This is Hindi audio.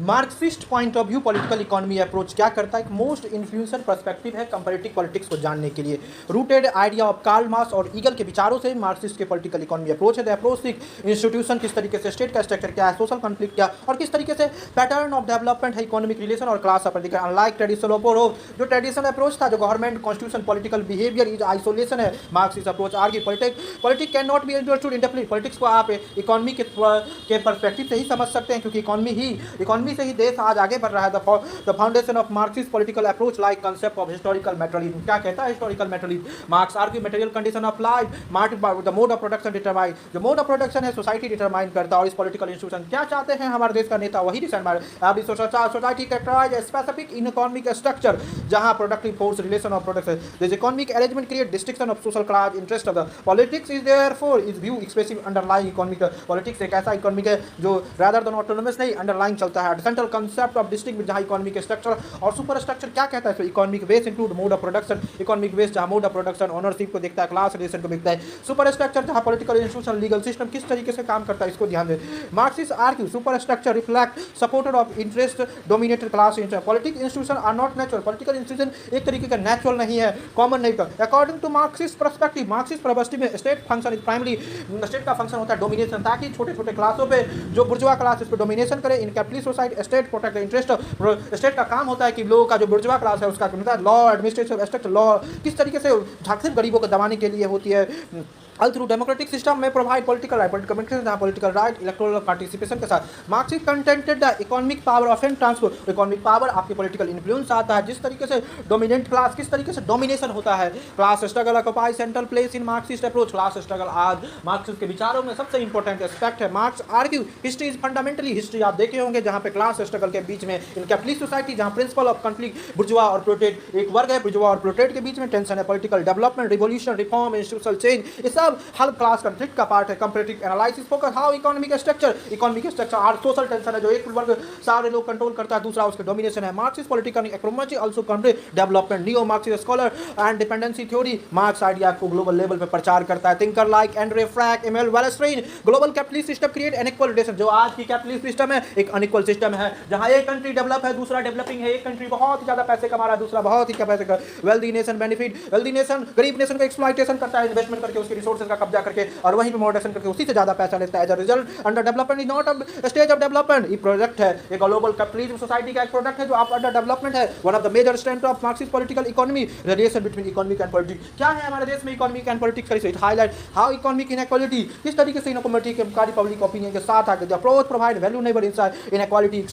Marxist point of view political economy approach क्या करता है? एक मोस्ट इन्फ्लुएंसर पर्सपेक्टिव है कंपैरेटिव पॉलिटिक्स को जानने के लिए। Rooted idea of Karl Marx और ईगल के विचारों से मार्क्सिस्ट के पॉलिटिकल इकोनॉमी अप्रोच है। द अप्रोच इंस्टीट्यूशन किस तरीके से, स्टेट का स्ट्रक्चर क्या है, सोशल कॉन्फ्लिक्ट क्या और किस तरीके से पैटर्न ऑफ डेवलपमेंट है, इकोनॉमिक रिलेशन और क्लास ऑफ अधिकार। अनलाइक ट्रेडिशनल अप्रोच, जो ट्रेडिशनल अप्रोच था, जो government constitution political behaviour is isolation है, Marxist approach argue politics can not be understood interplay. Politics को आप इकोनॉमी के पर्सपेक्टिव से ही समझ सकते हैं, क्योंकि इकोनॉमी से ही देश आज आगे बढ़ रहा है। The foundation of Marxist political approach like concept of historical materialism. क्या कहता है historical materialism? Marks argue material condition of life, the mode of production determine, जो मोड ऑफ प्रोडक्शन है सोसाइटी डिटरमाइन करता है। और इस पॉलिटिकल इंस्टीट्यूशन क्या चाहते हैं हमारे देश का नेता, वही डिसाइड अभी society characterize specific economic structure जहां productive force relation of production this economic arrangement create distinction of social class interest of the politics is therefore is view expressive underlying economic. Politics एक ऐसा इकोनॉमिक है जो रादर देन ऑटोनोमस नहीं अंडरलाइन चलता है। सेंट्रल कंसेप्ट ऑफ डिस्ट्रिक्ट जहां इकोनॉमिक स्ट्रक्चर और सुपर स्ट्रक्चर क्या कहता है? Economic base include mode of production, economic base जहां मोड ऑफ प्रोडक्शन ओनरशिप को देखता है, क्लास रिलेशन को देखता है। सुपर स्ट्रक्चर जहां पॉलिटिकल इंस्टीट्यूशन लीगल सिस्टम किस तरीके से काम करता है, इसको ध्यान दें। Marxist argue super structure reflect supported of interest dominated class interest. Political institution are not natural, political institution एक तरीके का नेचुरल नहीं है, कॉमन नहीं का। According to Marxist perspective, Marxist perspective में state function is primary, state का फंक्शन होता है डोमिनेशन, ताकि छोटे छोटे क्लासों पे जो बुर्जुआ क्लास इस पर डोमिनेशन करे। In capitalist society state protect the interest. State का काम होता है कि लोगों का जो बुर्जुआ क्लास है उसका लॉ एडमिनिस्ट्रेशन स्ट्रक्चर, लॉ किस तरीके से सिर्फ गरीबों को दबाने के लिए होती है। ऑल थ्रू डेमोक्रेटिक सिस्टम में provide political right, political right electoral participation के साथ। Marxist contented the economic power of and transfer, economic power आपके पॉलिटिकल इन्फ्लुएंस आता है। जिस तरीके से डोमिनेंट क्लास किस तरीके से डोमिनेशन होता है, class struggle occupy central place in Marxist approach. Class struggle आज मार्क्सिस्ट के विचारों में सबसे इंपॉर्टेंट एस्पेक्ट है। Marks argue history is fundamentally, history आप देखे होंगे जहां पे क्लास स्ट्रगल के बीच में इन कैपिटलिस्ट सोसाइटी जहां प्रिंसिपल ऑफ कॉन्फ्लिक्ट बुर्जुआ और प्रोलेट एक वर्ग है, बुर्जुआ और प्रोलेट के बीच में टेंशन है। Political development, revolution, reform, institutional change, ये सब हर क्लास कंफ्लिक्ट का पार्ट है। Comparative analysis focus how economic structure और सोशल टेंशन है जो एक वर्ग सारे लोग कंट्रोल करता है, दूसरा उसके डोमिनेशन है। Marxist political economy also contribute development, neo Marxist scholar and dependency theory. Marx idea को ग्लोबल लेवल पे प्रचार करता है। Thinker like Andre Frank, ML Wallerstein, global capitalist system create unequal relation. जो आज की कैपिटलिस्ट सिस्टम है एक अनइक्वल सिस्टम है, जहां एक कंट्री डेवलप है दूसरा डेवलपिंग है, एक कंट्री बहुत ही ज्यादा पैसे कमा रहा है दूसरा बहुत ही कम पैसे का। Wealthy nation benefit, wealthy nation गरीब नेशन का एक्सप्लॉइटेशन करता है, इन्वेस्टमेंट करके उसके रिसोर्सेज का कब्जा करके और वहीं पे मॉडरेशन करके उसी से ज्यादा पैसा लेता है। As a result under development is not a stage of development. ये प्रोडक्ट है, ये ग्लोबल कैपिटलिज्म सोसाइटी का एक प्रोडक्ट है जो आप अंडर डेवलपमेंट है। One of the major strength of Marxist political economy, relation between economic and politics. क्या है हमारे देश में इकोनॉमिक एंड पॉलिटिक्स का? It highlight how economic inequality किस तरीके से इनइक्वालिटी के पब्लिक ओपिनियन के साथ आगे approach provide value neighbour inside inequality